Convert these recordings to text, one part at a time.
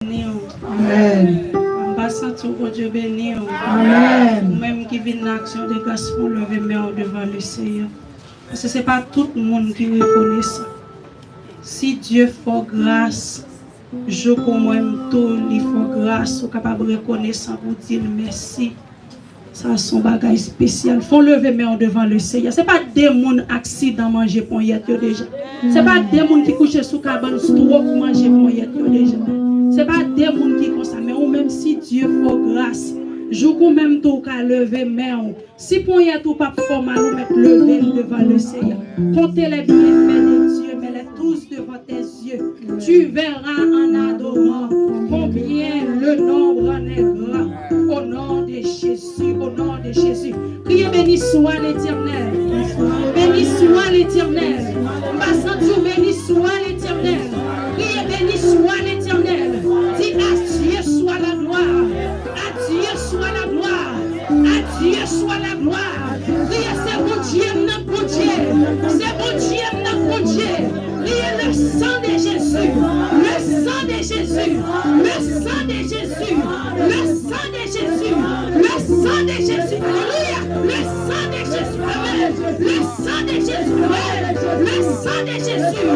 Amen. Dieu béni. Amen. Même qui vit l'action de grâce pour lever main devant le Seigneur. Parce que ce n'est pas tout le monde qui reconnaît ça. Si Dieu fait grâce, je comme moi-même tout, il fait grâce, ou capable de reconnaître ça pour dire merci. Ça, son bagage spécial. Faut lever main devant le Seigneur. Ce n'est pas des gens accident manger pour y être déjà. Ce n'est pas des gens qui couchent sous cabane pour manger pour y être déjà. Ce n'est pas des gens qui font ça. Mais ou même si Dieu fait grâce, je peux même tout qu'à lever main. Si pour y être pas fort mal, nous mettre lever devant le Seigneur. Comptez les bienfaits de Dieu, mais les tous devant tes yeux. Tu verras en adorant combien le nombre en est grand. Au nom de Jésus, au nom de Jésus. Priez, béni soit l'Éternel. Béni soit l'Éternel. Passant Dieu, béni soit l'Éternel. Priez, béni soit l'Éternel. Dis à Dieu soit la gloire. À Dieu soit la gloire. À Dieu soit la gloire. Priez, c'est bon Dieu, notre bon Dieu. C'est bon Dieu, notre bon Dieu. Priez le sang de Jésus. Le sang de Jésus. Le sang de Jésus. Le sang de Jésus. Le sang de Jésus. Alléluia. Le sang de Jésus. Amen. Le sang de Jésus. Amen. Le sang de Jésus.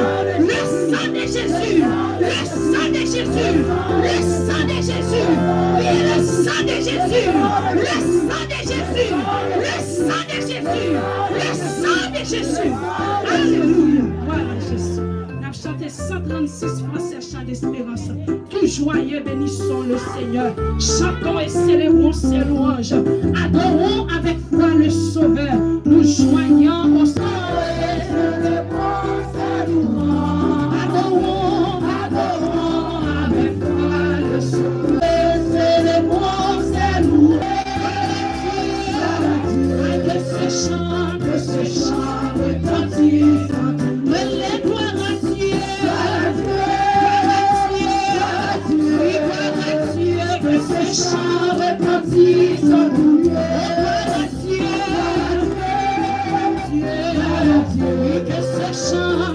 Le sang de Jésus. Le sang de Jésus. Le sang de Jésus. Priez le sang de Jésus. Le sang de Jésus. Le sang de Jésus. Le sang de Jésus. Alléluia. Voilà Jésus. On a chanté 136 français chant d'espérance. Tout joyeux bénissons le Seigneur. Chantons et célébrons ses louanges. Adorons avec foi le Sauveur. Nous joignons au Seigneur. Adorons, adorons avec foi le Sauveur. Célébrons ses louanges. Que ce chant retentisse. Les gloires à Dieu. Que ce chant retentisse en nous.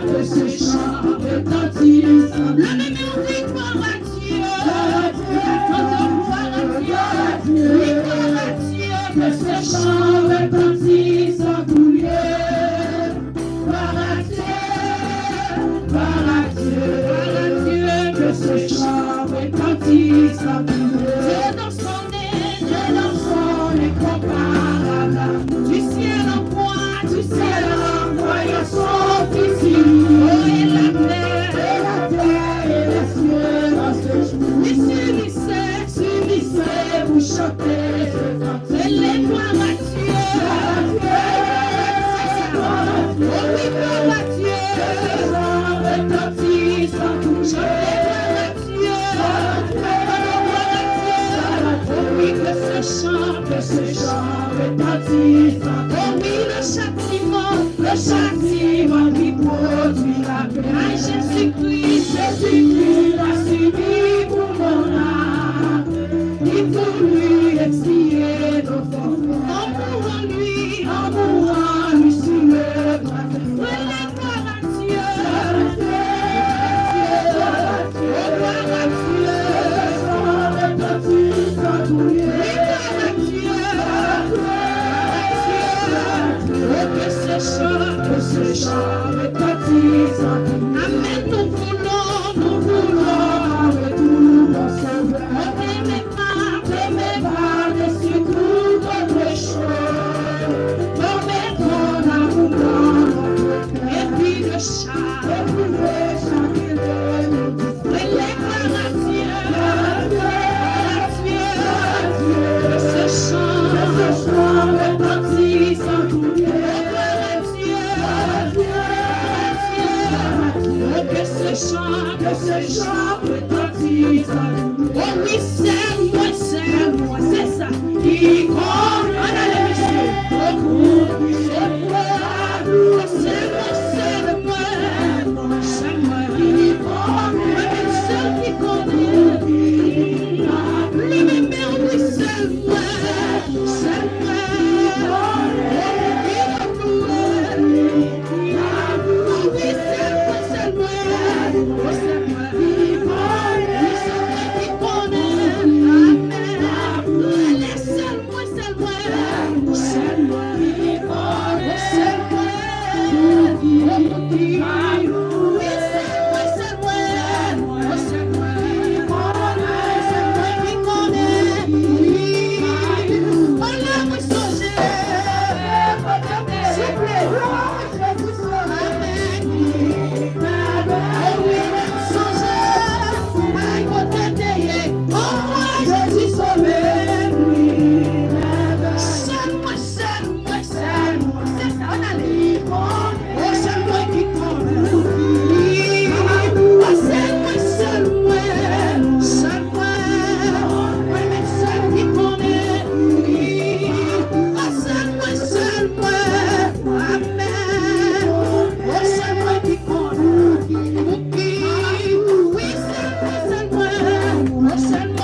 Que ce chant retentisse. La même gloire à Dieu. Gloire à Dieu. Gloire à Dieu. Que ce chant retentisse en tout lieu. Gloire à Dieu. Gloire à Dieu. Gloire à Dieu. Que ce chant retentisse en tout lieu. Dieu dans son nez incomparable. Du ciel en voyant son Fils. Oh, et la terre et les cieux dans ce jour. Subissez, vous chantez, c'est les gloires à Dieu. Oh oui, gloire à Dieu. Retentisse en tout chantez, gloire à Dieu. Oh oui, que ce chant retentisse. Oh oui, le châtiment qui produit la paix. Ah, Jésus-Christ a subi pour mon âme. Il pour lui expier nos fautes. En mourant lui sur le bras. Gloire à Dieu. Gloire à Dieu. Retentisse en tout lieu. Gloire à Dieu. Que ce chant retentisse en tout lieu. Amen. Nous voulons avec tout mon sauveur. Pas dessus toute autre chose. Mettre ton amour dans notre cœur. Et puis le chant qui nous dit. Et les gloires à Dieu. Hallelujah.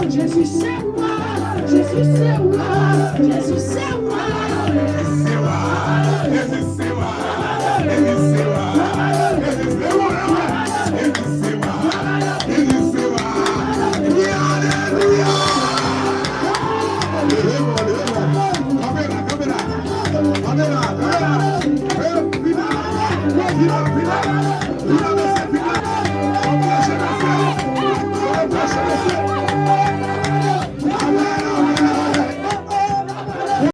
Jésus c'est moi, Jésus c'est moi, Jésus c'est